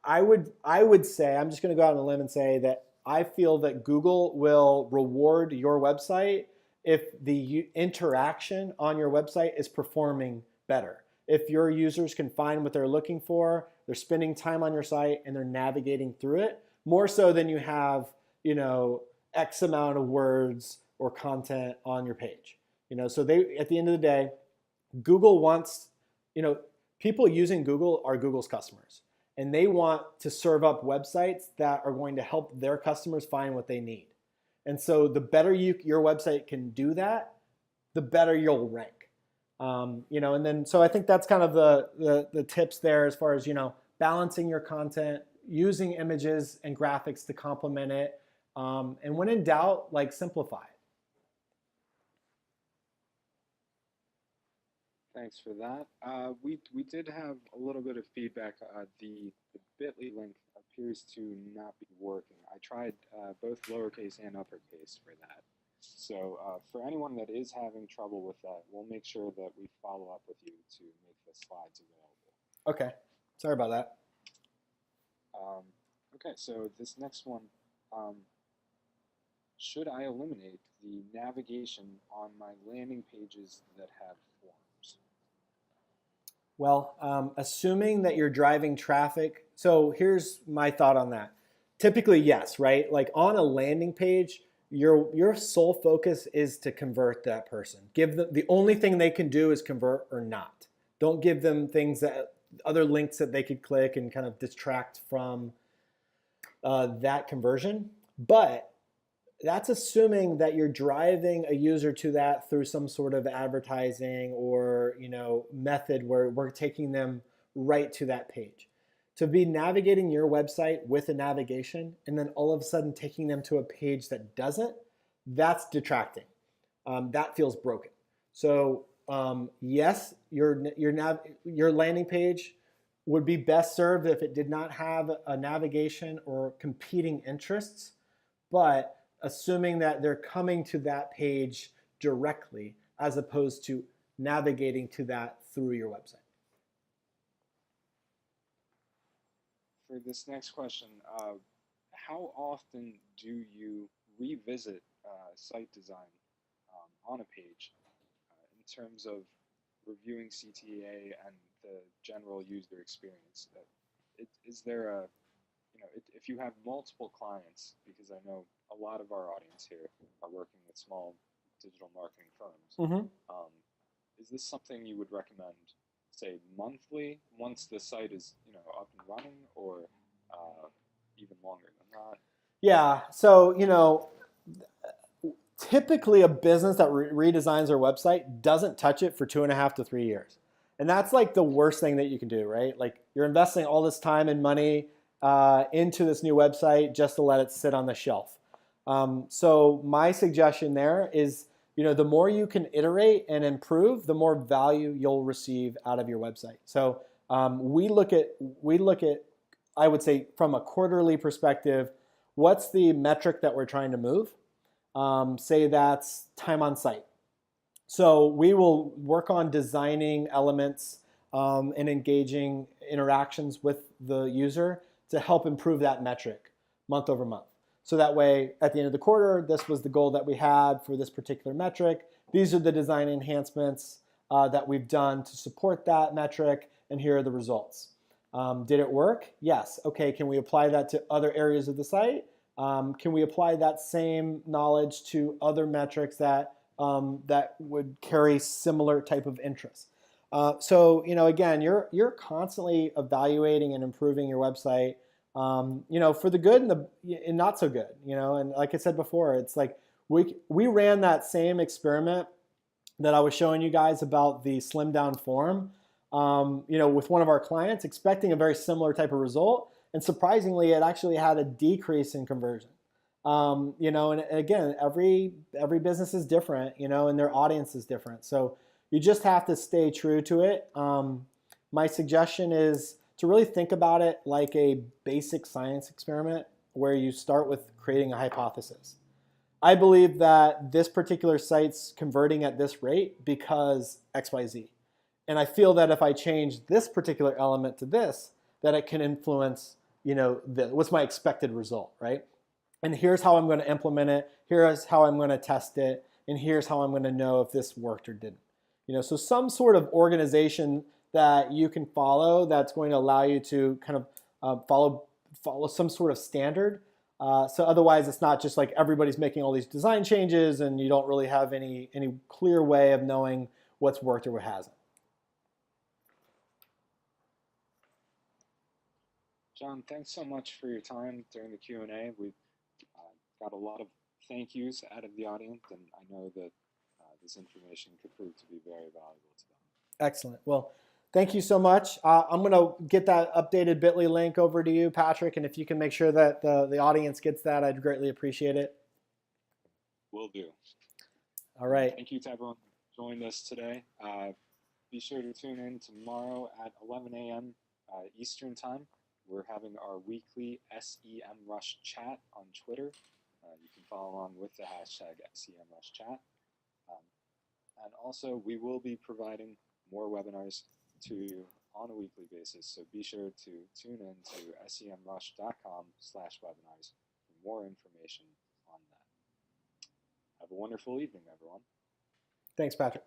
I would say, I'm just going to go out on a limb and say that I feel that Google will reward your website if the interaction on your website is performing better. If your users can find what they're looking for, they're spending time on your site and they're navigating through it more so than you have, X amount of words or content on your page. So at the end of the day, Google wants, people using Google are Google's customers, and they want to serve up websites that are going to help their customers find what they need. And so the better your website can do that, the better you'll rank. And then so I think that's kind of the tips there as far as balancing your content, using images and graphics to complement it, and when in doubt, like simplify it. Thanks for that. We did have a little bit of feedback. The Bitly link appears to not be working. I tried both lowercase and uppercase for that. So for anyone that is having trouble with that, we'll make sure that we follow up with you to make the slides available. Okay, sorry about that. Okay, so this next one, should I eliminate the navigation on my landing pages that have forms? Well, assuming that you're driving traffic, so here's my thought on that. Typically, yes, right? Like on a landing page, your sole focus is to convert that person. Give them the only thing they can do is convert or not. Don't give them other links that they could click and kind of distract from that conversion. But that's assuming that you're driving a user to that through some sort of advertising or method where we're taking them right to that page. To be navigating your website with a navigation and then all of a sudden taking them to a page that doesn't, that's detracting. That feels broken. So yes, your landing page would be best served if it did not have a navigation or competing interests, but assuming that they're coming to that page directly as opposed to navigating to that through your website. For this next question, how often do you revisit site design on a page in terms of reviewing CTA and the general user experience? Is there a, if you have multiple clients, because I know a lot of our audience here are working with small digital marketing firms, is this something you would recommend, say, monthly once the site is up and running, or even longer than that? Yeah, so typically a business that redesigns their website doesn't touch it for 2.5 to 3 years, and that's like the worst thing that you can do, right? Like you're investing all this time and money into this new website just to let it sit on the shelf. So my suggestion there is the more you can iterate and improve, the more value you'll receive out of your website. So we look at, I would say from a quarterly perspective, what's the metric that we're trying to move? Say that's time on site. So we will work on designing elements and engaging interactions with the user to help improve that metric month over month. So that way, at the end of the quarter, this was the goal that we had for this particular metric. These are the design enhancements that we've done to support that metric, and here are the results. Did it work? Yes. Okay, can we apply that to other areas of the site? Can we apply that same knowledge to other metrics that would carry similar type of interest? So again, you're constantly evaluating and improving your website, for the good and not so good. And like I said before, it's like we ran that same experiment that I was showing you guys about the slim down form, with one of our clients, expecting a very similar type of result. And surprisingly, it actually had a decrease in conversion. And again, every business is different, and their audience is different. So you just have to stay true to it. My suggestion is to really think about it like a basic science experiment where you start with creating a hypothesis. I believe that this particular site's converting at this rate because XYZ. And I feel that if I change this particular element to this, that it can influence, what's my expected result, right? And here's how I'm going to implement it. Here's how I'm going to test it. And here's how I'm going to know if this worked or didn't. So some sort of organization that you can follow that's going to allow you to kind of follow some sort of standard. So otherwise, it's not just like everybody's making all these design changes and you don't really have any clear way of knowing what's worked or what hasn't. John, thanks so much for your time during the Q&A. We've got a lot of thank yous out of the audience, and I know that this information could prove to be very valuable to them. Excellent. Well, thank you so much. I'm going to get that updated Bitly link over to you, Patrick, and if you can make sure that the audience gets that, I'd greatly appreciate it. Will do. All right. Thank you to everyone who joined us today. Be sure to tune in tomorrow at 11 a.m. Eastern Time. We're having our weekly SEM Rush chat on Twitter. You can follow along with the hashtag SEM Rush chat. And also, we will be providing more webinars to you on a weekly basis, so be sure to tune in to semrush.com/webinars for more information on that. Have a wonderful evening, everyone. Thanks, Patrick.